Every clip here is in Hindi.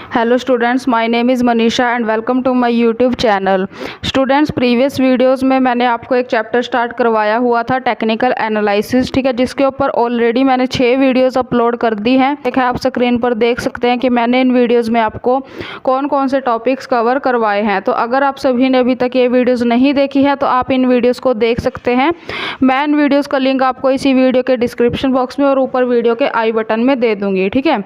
Hello students, my name is Manisha and welcome to my YouTube channel. Students, previous videos में मैंने आपको एक चैप्टर स्टार्ट करवाया हुआ था टेक्निकल एनालिसिस, ठीक है, जिसके ऊपर ऑलरेडी मैंने 6 वीडियोस अपलोड कर दी हैं। देखिए, आप स्क्रीन पर देख सकते हैं कि मैंने इन वीडियोज़ में आपको कौन कौन से टॉपिक्स कवर करवाए हैं। तो अगर आप सभी ने अभी तक ये वीडियोज़ नहीं देखी है तो आप इन वीडियोज़ को देख सकते हैं। मैं इन वीडियोज़ का लिंक आपको इसी वीडियो के डिस्क्रिप्शन बॉक्स में और ऊपर वीडियो के आई बटन में दे दूँगी, ठीक है।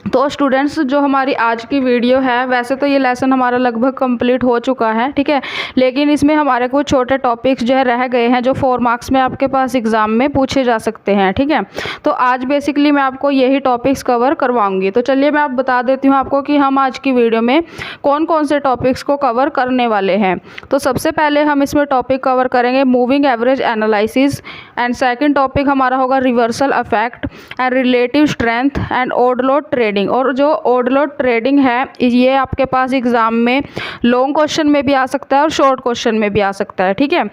तो स्टूडेंट्स, जो हमारी आज की वीडियो है, वैसे तो ये लेसन हमारा लगभग कंप्लीट हो चुका है, ठीक है, लेकिन इसमें हमारे कुछ छोटे टॉपिक्स जो है रह गए हैं जो 4 मार्क्स में आपके पास एग्ज़ाम में पूछे जा सकते हैं, ठीक है। तो आज बेसिकली मैं आपको यही टॉपिक्स कवर करवाऊंगी। तो चलिए मैं आप बता देती हूँ आपको कि हम आज की वीडियो में कौन कौन से टॉपिक्स को कवर करने वाले हैं। तो सबसे पहले हम इसमें टॉपिक कवर करेंगे moving average analysis, and second topic हमारा होगा reversal effect and relative strength and odd lot trading. और जो ओड लोड ट्रेडिंग है ये आपके पास एग्जाम में लॉन्ग क्वेश्चन में भी आ सकता है और शॉर्ट क्वेश्चन में भी आ सकता है, ठीक है।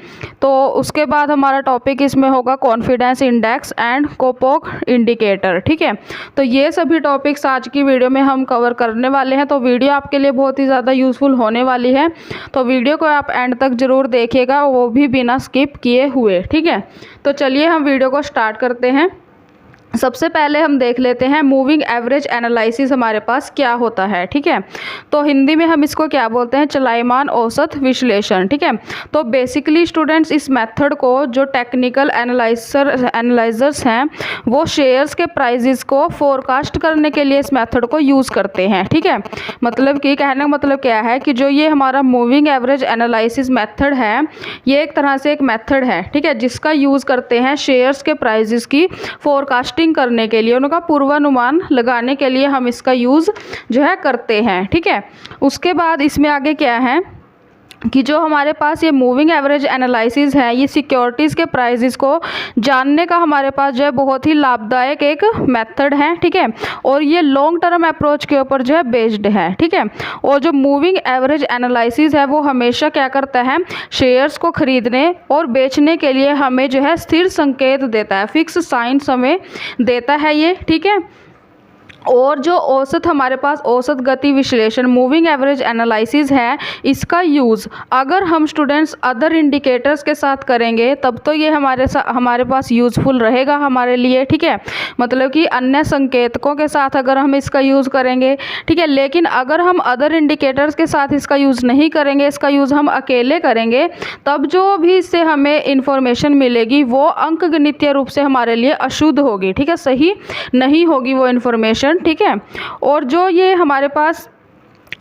तो उसके बाद हमारा टॉपिक इसमें होगा कॉन्फिडेंस इंडेक्स एंड कोपोक इंडिकेटर, ठीक है। तो ये सभी टॉपिक्स आज की वीडियो में हम कवर करने वाले हैं। तो वीडियो आपके लिए बहुत ही ज़्यादा यूजफुल होने वाली है, तो वीडियो को आप एंड तक ज़रूर देखिएगा, वो भी बिना स्किप किए हुए, ठीक है। तो चलिए हम वीडियो को स्टार्ट करते हैं। सबसे पहले हम देख लेते हैं मूविंग एवरेज एनालिसिस हमारे पास क्या होता है, ठीक है। तो हिंदी में हम इसको क्या बोलते हैं, चलायमान औसत विश्लेषण, ठीक है। तो बेसिकली स्टूडेंट्स, इस मेथड को जो टेक्निकल एनालाइजर्स हैं वो शेयर्स के प्राइजेस को फोरकास्ट करने के लिए इस मेथड को यूज़ करते हैं, ठीक है। मतलब कि कहने का मतलब क्या है कि जो ये हमारा मूविंग एवरेज एनालिसिस मेथड है ये एक तरह से एक मेथड है, ठीक है, जिसका यूज़ करते हैं शेयर्स के प्राइजेस की फोरकास्टिंग करने के लिए, उनका पूर्वानुमान लगाने के लिए हम इसका यूज़ जो है करते हैं, ठीक है। उसके बाद इसमें आगे क्या है कि जो हमारे पास ये मूविंग एवरेज एनालिसिस है ये सिक्योरिटीज़ के प्राइजेस को जानने का हमारे पास जो है बहुत ही लाभदायक एक मेथड है, ठीक है। और ये लॉन्ग टर्म अप्रोच के ऊपर जो है बेस्ड है, ठीक है। और जो मूविंग एवरेज एनालिसिस है वो हमेशा क्या करता है, शेयर्स को खरीदने और बेचने के लिए हमें जो है स्थिर संकेत देता है, फिक्स साइंस हमें देता है ये, ठीक है। और जो औसत हमारे पास औसत गति विश्लेषण मूविंग एवरेज एनालिसिस है इसका यूज़ अगर हम स्टूडेंट्स अदर इंडिकेटर्स के साथ करेंगे तब तो ये हमारे पास यूज़फुल रहेगा हमारे लिए, ठीक है। मतलब कि अन्य संकेतकों के साथ अगर हम इसका यूज़ करेंगे, ठीक है, लेकिन अगर हम अदर इंडिकेटर्स के साथ इसका यूज़ नहीं करेंगे, इसका यूज़ हम अकेले करेंगे, तब जो भी इससे हमें इंफॉर्मेशन मिलेगी वो अंकगणितीय रूप से हमारे लिए अशुद्ध होगी, ठीक है, सही नहीं होगी वो इन्फॉर्मेशन, ठीक है। और जो ये हमारे पास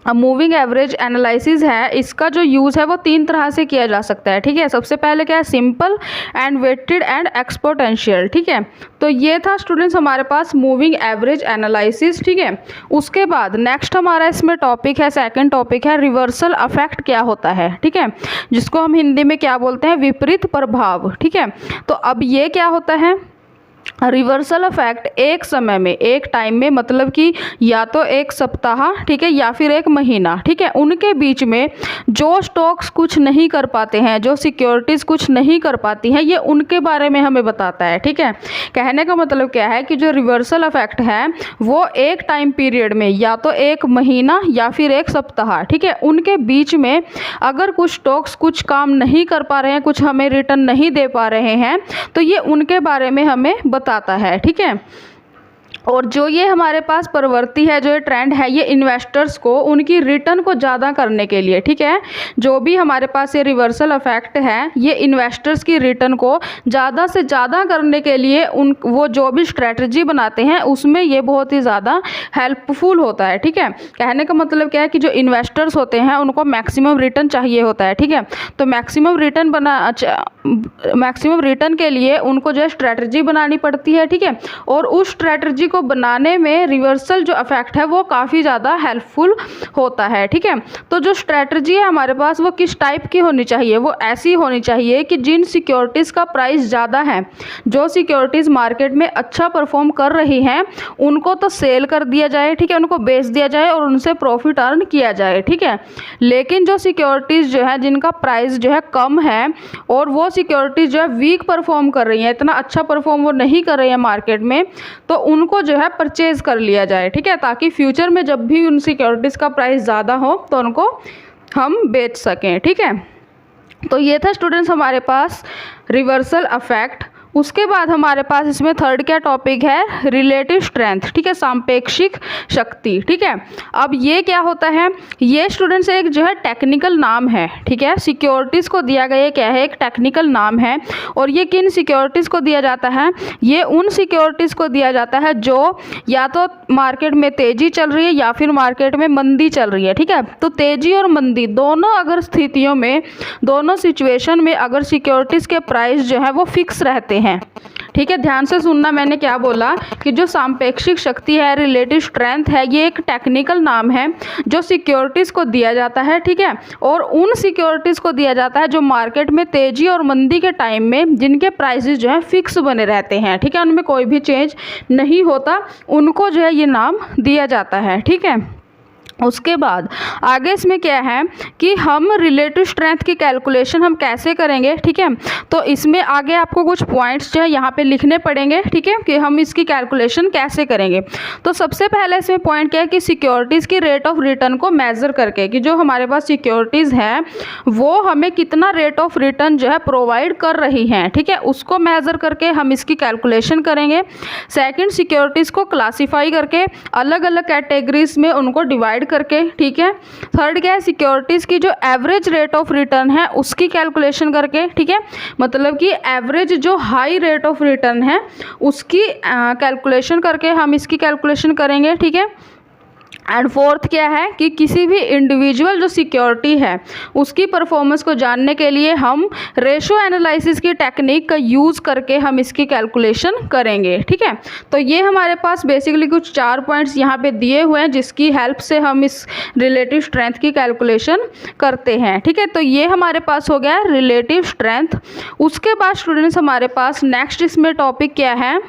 मूविंग एवरेज एनालिसिस है इसका जो यूज़ है वो 3 तरह से किया जा सकता है, ठीक है। सबसे पहले क्या है, simple and weighted and exponential, ठीक है। तो ये था स्टूडेंट्स हमारे पास मूविंग एवरेज एनालिसिस, ठीक है। उसके बाद नेक्स्ट हमारा इसमें टॉपिक है, सेकंड टॉपिक है रिवर्सल इफेक्ट क्या होता है, ठीक है, जिसको हम हिंदी में क्या बोलते हैं, विपरीत प्रभाव, ठीक है। तो अब ये क्या होता है, रिवर्सल इफेक्ट एक समय में, एक टाइम में, मतलब कि या तो एक सप्ताह, ठीक है, या फिर एक महीना, ठीक है, उनके बीच में जो स्टॉक्स कुछ नहीं कर पाते हैं, जो सिक्योरिटीज़ कुछ नहीं कर पाती हैं, ये उनके बारे में हमें बताता है, ठीक है। कहने का मतलब क्या है कि जो रिवर्सल इफेक्ट है वो एक टाइम पीरियड में या तो एक महीना या फिर एक सप्ताह, ठीक है, उनके बीच में अगर कुछ स्टॉक्स कुछ काम नहीं कर पा रहे हैं, कुछ हमें रिटर्न नहीं दे पा रहे हैं, तो ये उनके बारे में हमें बताता है, ठीक है। और जो ये हमारे पास प्रवृत्ति है, जो ये ट्रेंड है, ये इन्वेस्टर्स को उनकी रिटर्न को ज़्यादा करने के लिए, ठीक है, जो भी हमारे पास ये रिवर्सल इफेक्ट है ये इन्वेस्टर्स की रिटर्न को ज़्यादा से ज़्यादा करने के लिए वो जो भी स्ट्रेटजी बनाते हैं उसमें ये बहुत ही ज़्यादा हेल्पफुल होता है, ठीक है। कहने का मतलब क्या है कि जो इन्वेस्टर्स होते हैं उनको मैक्सिमम रिटर्न चाहिए होता है, ठीक है। तो मैक्सिमम रिटर्न के लिए उनको जो है स्ट्रेटजी बनानी पड़ती है, ठीक है। और उस स्ट्रेटजी को बनाने में रिवर्सल जो इफेक्ट है वो काफ़ी ज़्यादा हेल्पफुल होता है, ठीक है। तो जो स्ट्रेटजी है हमारे पास वो किस टाइप की होनी चाहिए, वो ऐसी होनी चाहिए कि जिन सिक्योरिटीज़ का प्राइस ज़्यादा है, जो सिक्योरिटीज़ मार्केट में अच्छा परफॉर्म कर रही हैं उनको तो सेल कर दिया जाए, ठीक है, उनको बेच दिया जाए और उनसे प्रॉफिट अर्न किया जाए, ठीक है। लेकिन जो सिक्योरिटीज़ जो है जिनका प्राइस जो है कम है और वो सिक्योरिटीज़ जो है वीक परफॉर्म कर रही हैं, इतना अच्छा परफॉर्म वो नहीं कर रही है मार्केट में, तो उनको जो है परचेज कर लिया जाए, ठीक है, ताकि फ्यूचर में जब भी उन सिक्योरिटीज़ का प्राइस ज़्यादा हो तो उनको हम बेच सकें, ठीक है। तो ये था स्टूडेंट्स हमारे पास रिवर्सल इफेक्ट। उसके बाद हमारे पास इसमें थर्ड क्या टॉपिक है, रिलेटिव स्ट्रेंथ, ठीक है, सापेक्षिक शक्ति, ठीक है। अब ये क्या होता है, ये स्टूडेंट्स एक जो है टेक्निकल नाम है, ठीक है, सिक्योरिटीज़ को दिया गया क्या है, एक टेक्निकल नाम है। और ये किन सिक्योरिटीज़ को दिया जाता है, ये उन सिक्योरिटीज़ को दिया जाता है जो या तो मार्केट में तेज़ी चल रही है या फिर मार्केट में मंदी चल रही है, ठीक है। तो तेज़ी और मंदी दोनों अगर स्थितियों में, दोनों सिचुएशन में अगर सिक्योरिटीज़ के प्राइस जो है वो फिक्स रहते हैं, ठीक है। ध्यान से सुनना, मैंने क्या बोला कि जो सापेक्षिक शक्ति है, रिलेटिव स्ट्रेंथ है, ये एक टेक्निकल नाम है जो सिक्योरिटीज़ को दिया जाता है, ठीक है। और उन सिक्योरिटीज़ को दिया जाता है जो मार्केट में तेज़ी और मंदी के टाइम में जिनके प्राइसेस जो है फिक्स बने रहते हैं, ठीक है, उनमें कोई भी चेंज नहीं होता, उनको जो है ये नाम दिया जाता है, ठीक है। उसके बाद आगे इसमें क्या है कि हम रिलेटिव स्ट्रेंथ की कैलकुलेशन हम कैसे करेंगे, ठीक है। तो इसमें आगे आपको कुछ पॉइंट्स जो है यहाँ पे लिखने पड़ेंगे, ठीक है, कि हम इसकी कैलकुलेशन कैसे करेंगे। तो सबसे पहले इसमें पॉइंट क्या है कि सिक्योरिटीज़ की रेट ऑफ रिटर्न को मेज़र करके, कि जो हमारे पास सिक्योरिटीज़ है वो हमें कितना रेट ऑफ रिटर्न जो है प्रोवाइड कर रही हैं, ठीक है, उसको मेज़र करके हम इसकी कैलकुलेशन करेंगे। सेकेंड, सिक्योरिटीज़ को क्लासीफाई करके अलग अलग कैटेगरीज में उनको डिवाइड करके, ठीक है। थर्ड क्या है, सिक्योरिटीज़ की जो एवरेज रेट ऑफ रिटर्न है उसकी कैलकुलेशन करके, ठीक है, मतलब कि एवरेज जो हाई रेट ऑफ रिटर्न है उसकी कैलकुलेशन करके हम इसकी कैलकुलेशन करेंगे, ठीक है। एंड फोर्थ क्या है कि किसी भी इंडिविजुअल जो सिक्योरिटी है उसकी परफॉर्मेंस को जानने के लिए हम रेशो एनालिसिस की टेक्निक का यूज़ करके हम इसकी कैलकुलेशन करेंगे, ठीक है। तो ये हमारे पास बेसिकली कुछ 4 पॉइंट्स यहाँ पे दिए हुए हैं जिसकी हेल्प से हम इस रिलेटिव स्ट्रेंथ की कैलकुलेशन करते हैं, ठीक है। तो ये हमारे पास हो गया रिलेटिव स्ट्रेंथ। उसके बाद स्टूडेंट्स हमारे पास नेक्स्ट इसमें टॉपिक क्या है,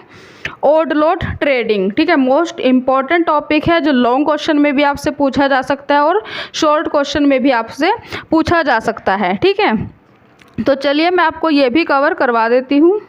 ओड लोड ट्रेडिंग, ठीक है, मोस्ट इंपॉर्टेंट टॉपिक है जो लॉन्ग क्वेश्चन में भी आपसे पूछा जा सकता है और शॉर्ट क्वेश्चन में भी आपसे पूछा जा सकता है, ठीक है। तो चलिए मैं आपको ये भी कवर करवा देती हूँ।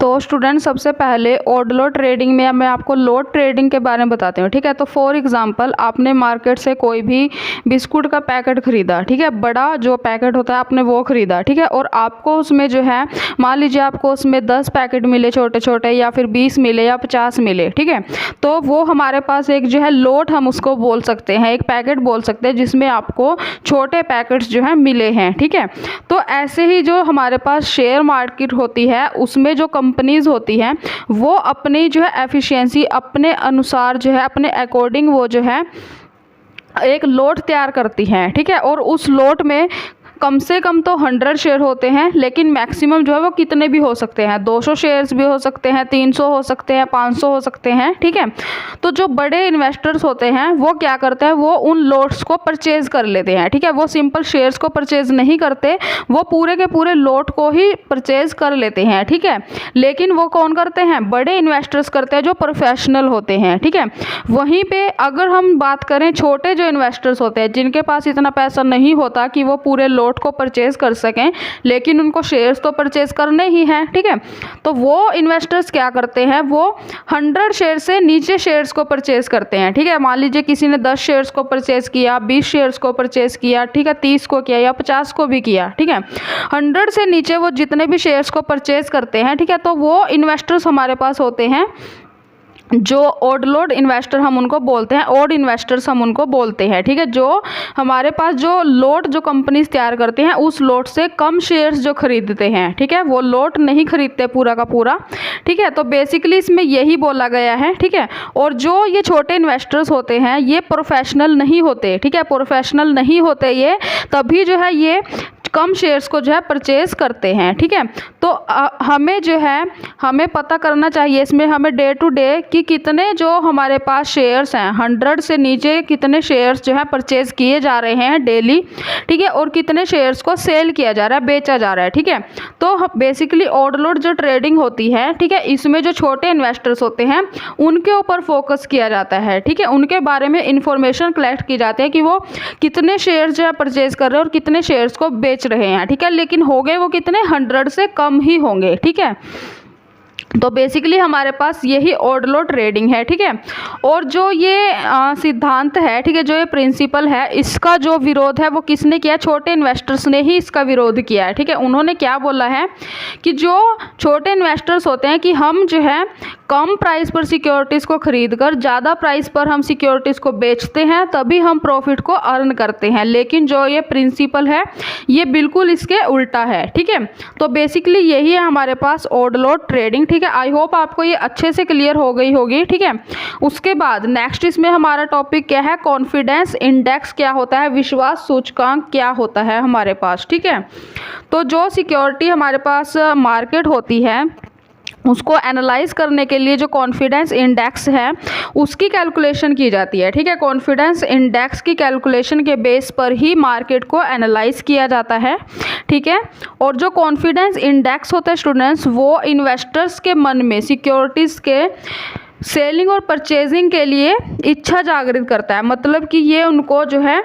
तो स्टूडेंट सबसे पहले ओड लोड ट्रेडिंग में मैं आपको लोड ट्रेडिंग के बारे में बताती हूँ, ठीक है। तो फॉर एग्जांपल आपने मार्केट से कोई भी बिस्कुट का पैकेट ख़रीदा, ठीक है, बड़ा जो पैकेट होता है आपने वो ख़रीदा, ठीक है, और आपको उसमें जो है मान लीजिए आपको उसमें 10 पैकेट मिले छोटे छोटे, या फिर 20 मिले या 50 मिले, ठीक है। तो वो हमारे पास एक जो है लोट हम उसको बोल सकते हैं, एक पैकेट बोल सकते हैं जिसमें आपको छोटे पैकेट्स जो है मिले हैं, ठीक है। तो ऐसे ही जो हमारे पास शेयर मार्केट होती है उसमें जो कंपनीज होती हैं वो अपनी जो है एफिशिएंसी अपने अनुसार जो है अपने अकॉर्डिंग वो जो है एक लोट तैयार करती हैं, ठीक है। और उस लोट में कम से कम तो 100 शेयर होते हैं, लेकिन मैक्सिमम जो है वो कितने भी हो सकते हैं, 200 शेयर्स भी हो सकते हैं, 300 हो सकते हैं, 500 हो सकते हैं, ठीक है। तो जो बड़े इन्वेस्टर्स होते हैं वो क्या करते हैं, वो उन लोट्स को परचेज कर लेते हैं, ठीक है। वो सिंपल शेयर्स को परचेज नहीं करते, वो पूरे के पूरे लोट को ही परचेज कर लेते हैं, ठीक है। लेकिन वो कौन करते हैं, बड़े इन्वेस्टर्स करते हैं जो प्रोफेशनल होते हैं, ठीक है। वहीं पे अगर हम बात करें छोटे जो इन्वेस्टर्स होते हैं जिनके पास इतना पैसा नहीं होता कि वो पूरे लोट को परचेज कर सकें, लेकिन उनको शेयर्स तो परचेज करने ही हैं, ठीक है। तो वो इन्वेस्टर्स क्या करते हैं, वो 100 शेयर से नीचे शेयर्स को परचेज करते हैं, ठीक है। मान लीजिए किसी ने 10 शेयर्स को परचेज किया, 20 शेयर्स को परचेज किया, ठीक है, 30 को किया या 50 को भी किया, ठीक है। 100 से नीचे वो जितने भी शेयर्स को परचेज करते हैं, ठीक है, तो वो इन्वेस्टर्स हमारे पास होते हैं जो ओड लोड इन्वेस्टर हम उनको बोलते हैं, ओड इन्वेस्टर्स हम उनको बोलते हैं, ठीक है। जो हमारे पास जो लोट जो कंपनीज तैयार करते हैं उस लोट से कम शेयर्स जो खरीदते हैं, ठीक है, वो लोट नहीं खरीदते पूरा का पूरा, ठीक है। तो बेसिकली इसमें यही बोला गया है, ठीक है। और जो ये छोटे इन्वेस्टर्स होते हैं ये प्रोफेशनल नहीं होते, ठीक है, प्रोफेशनल नहीं होते ये, तभी जो है ये कम शेयर्स को जो है परचेज करते हैं, ठीक है। तो हमें जो है हमें पता करना चाहिए इसमें हमें डे टू डे कि कितने जो हमारे पास शेयर्स हैं, 100 से नीचे कितने शेयर्स जो है परचेज किए जा रहे हैं डेली, ठीक है, और कितने शेयर्स को सेल किया जा रहा है, बेचा जा रहा है, ठीक है। तो बेसिकली ओड लोड जो ट्रेडिंग होती है, ठीक है, इसमें जो छोटे इन्वेस्टर्स होते हैं उनके ऊपर फोकस किया जाता है, ठीक है। उनके बारे में इंफॉर्मेशन कलेक्ट की जाती है कि वो कितने शेयर्स जो है परचेज कर रहे हैं और कितने शेयर्स को बेच रहे हैं, ठीक है। लेकिन हो गए वो कितने, 100 से कम ही होंगे, ठीक है। तो बेसिकली हमारे पास यही ऑड लॉट ट्रेडिंग है, ठीक है। और जो ये सिद्धांत है, ठीक है, जो ये प्रिंसिपल है, इसका जो विरोध है वो किसने किया? छोटे इन्वेस्टर्स ने ही इसका विरोध किया है, ठीक है। उन्होंने क्या बोला है कि जो छोटे इन्वेस्टर्स होते हैं कि हम जो है कम प्राइस पर सिक्योरिटीज़ को खरीद कर ज़्यादा प्राइस पर हम सिक्योरिटीज़ को बेचते हैं, तभी हम प्रॉफिट को अर्न करते हैं। लेकिन जो ये प्रिंसिपल है ये बिल्कुल इसके उल्टा है, ठीक है। तो बेसिकली यही है हमारे पास ऑड लॉट ट्रेडिंग, ठीक है। आई होप आपको ये अच्छे से क्लियर हो गई होगी, ठीक है। उसके बाद नेक्स्ट इसमें हमारा टॉपिक क्या है? कॉन्फिडेंस इंडेक्स क्या होता है, विश्वास सूचकांक क्या होता है हमारे पास, ठीक है। तो जो सिक्योरिटी हमारे पास मार्केट होती है उसको एनालाइज करने के लिए जो कॉन्फिडेंस इंडेक्स है उसकी कैलकुलेशन की जाती है, ठीक है। कॉन्फिडेंस इंडेक्स की कैलकुलेशन के बेस पर ही मार्केट को एनालाइज किया जाता है, ठीक है। और जो कॉन्फिडेंस इंडेक्स होता है स्टूडेंट्स, वो इन्वेस्टर्स के मन में सिक्योरिटीज़ के सेलिंग और परचेजिंग के लिए इच्छा जागृत करता है। मतलब कि ये उनको जो है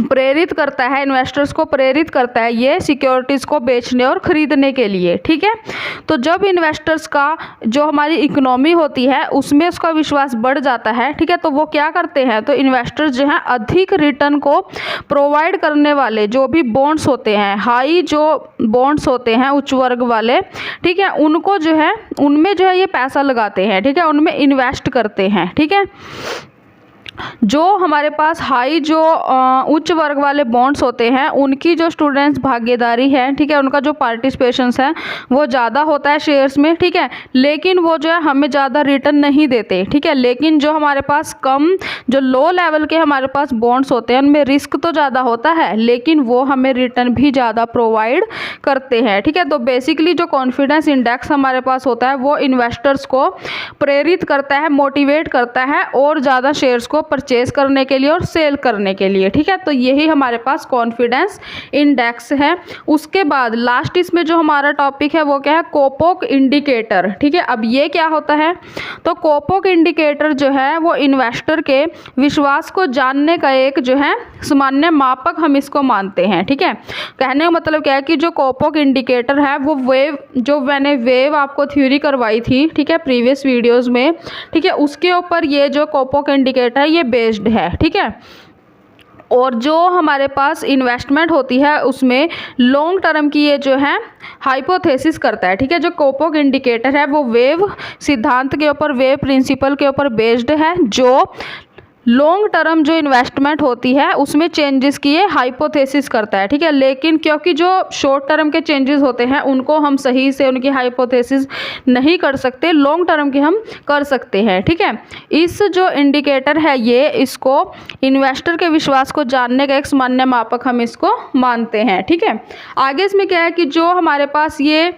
प्रेरित करता है, इन्वेस्टर्स को प्रेरित करता है ये सिक्योरिटीज़ को बेचने और ख़रीदने के लिए, ठीक है। तो जब इन्वेस्टर्स का जो हमारी इकोनॉमी होती है उसमें उसका विश्वास बढ़ जाता है, ठीक है, तो वो क्या करते हैं? तो इन्वेस्टर्स जो हैं अधिक रिटर्न को प्रोवाइड करने वाले जो भी बॉन्ड्स होते हैं, हाई जो बॉन्ड्स होते हैं उच्च वर्ग वाले, ठीक है, उनको जो है उनमें जो है ये पैसा लगाते हैं, ठीक है, उनमें इन्वेस्ट करते हैं, ठीक है। जो हमारे पास हाई जो उच्च वर्ग वाले बॉन्ड्स होते हैं उनकी जो स्टूडेंट्स भागीदारी है, ठीक है, उनका जो पार्टिसिपेशंस है वो ज़्यादा होता है शेयर्स में, ठीक है, लेकिन वो जो है हमें ज़्यादा रिटर्न नहीं देते, ठीक है। लेकिन जो हमारे पास कम जो लो लेवल के हमारे पास बॉन्ड्स होते हैं उनमें रिस्क तो ज़्यादा होता है लेकिन वो हमें रिटर्न भी ज़्यादा प्रोवाइड करते हैं, ठीक है। तो बेसिकली जो कॉन्फिडेंस इंडेक्स हमारे पास होता है वो इन्वेस्टर्स को प्रेरित करता है, मोटिवेट करता है और ज़्यादा शेयर्स को परचेज करने के लिए और सेल करने के लिए, ठीक है। तो यही हमारे पास कॉन्फिडेंस इंडेक्स है। उसके बाद लास्ट इसमें जो हमारा टॉपिक है वो क्या है? कोपोक इंडिकेटर, ठीक है। अब ये क्या होता है? तो कोपोक इंडिकेटर जो है वो इन्वेस्टर के विश्वास को जानने का एक जो है सामान्य मापक हम इसको मानते हैं, ठीक है। कहने का मतलब क्या है कि जो कोपोक इंडिकेटर है वो वेव, जो मैंने वेव आपको थ्योरी करवाई थी, ठीक है, प्रीवियस वीडियोस में, ठीक है, उसके ऊपर ये जो कोपोक इंडिकेटर है ये बेस्ड है, ठीक है। और जो हमारे पास इन्वेस्टमेंट होती है उसमें लॉन्ग टर्म की ये जो है हाइपोथेसिस करता है, ठीक है। जो कोपोक इंडिकेटर है वो वेव सिद्धांत के ऊपर, वेव प्रिंसिपल के ऊपर बेस्ड है, जो लॉन्ग टर्म जो इन्वेस्टमेंट होती है उसमें चेंजेस की ये हाइपोथेसिस करता है, ठीक है। लेकिन क्योंकि जो शॉर्ट टर्म के चेंजेस होते हैं उनको हम सही से उनकी हाइपोथेसिस नहीं कर सकते, लॉन्ग टर्म के हम कर सकते हैं, ठीक है। इस जो इंडिकेटर है ये इसको इन्वेस्टर के विश्वास को जानने का एक सामान्य मापक हम इसको मानते हैं, ठीक है। आगे इसमें क्या है कि जो हमारे पास ये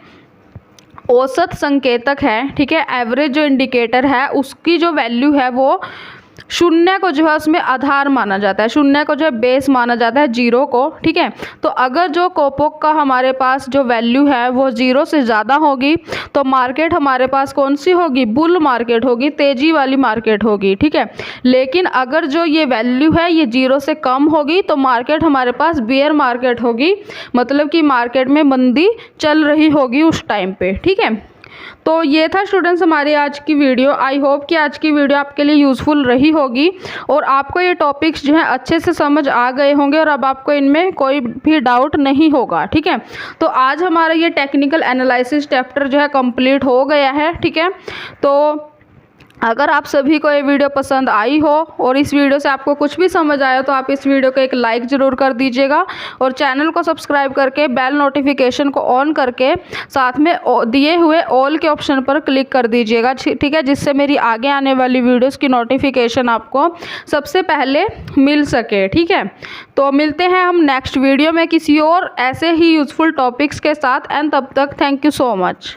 औसत संकेतक है, ठीक है, एवरेज जो इंडिकेटर है उसकी जो वैल्यू है वो शून्य को जो है उसमें आधार माना जाता है, शून्य को जो है बेस माना जाता है, जीरो को, ठीक है। तो अगर जो कोपोक का हमारे पास जो वैल्यू है वो जीरो से ज़्यादा होगी तो मार्केट हमारे पास कौन सी होगी? बुल मार्केट होगी, तेज़ी वाली मार्केट होगी, ठीक है। लेकिन अगर जो ये वैल्यू है ये जीरो से कम होगी तो मार्केट हमारे पास बेयर मार्केट होगी, मतलब कि मार्केट में मंदी चल रही होगी उस टाइम पे, ठीक है। तो ये था स्टूडेंट्स हमारी आज की वीडियो। आई होप कि आज की वीडियो आपके लिए यूज़फुल रही होगी और आपको ये टॉपिक्स जो है अच्छे से समझ आ गए होंगे और अब आपको इनमें कोई भी डाउट नहीं होगा, ठीक है। तो आज हमारा ये टेक्निकल एनालिसिस चैप्टर जो है कंप्लीट हो गया है, ठीक है। तो अगर आप सभी को ये वीडियो पसंद आई हो और इस वीडियो से आपको कुछ भी समझ आया तो आप इस वीडियो को एक लाइक ज़रूर कर दीजिएगा और चैनल को सब्सक्राइब करके बेल नोटिफिकेशन को ऑन करके साथ में दिए हुए ऑल के ऑप्शन पर क्लिक कर दीजिएगा, ठीक है, जिससे मेरी आगे आने वाली वीडियोस की नोटिफिकेशन आपको सबसे पहले मिल सके, ठीक है। तो मिलते हैं हम नेक्स्ट वीडियो में किसी और ऐसे ही यूज़फुल टॉपिक्स के साथ एंड तब तक थैंक यू सो मच।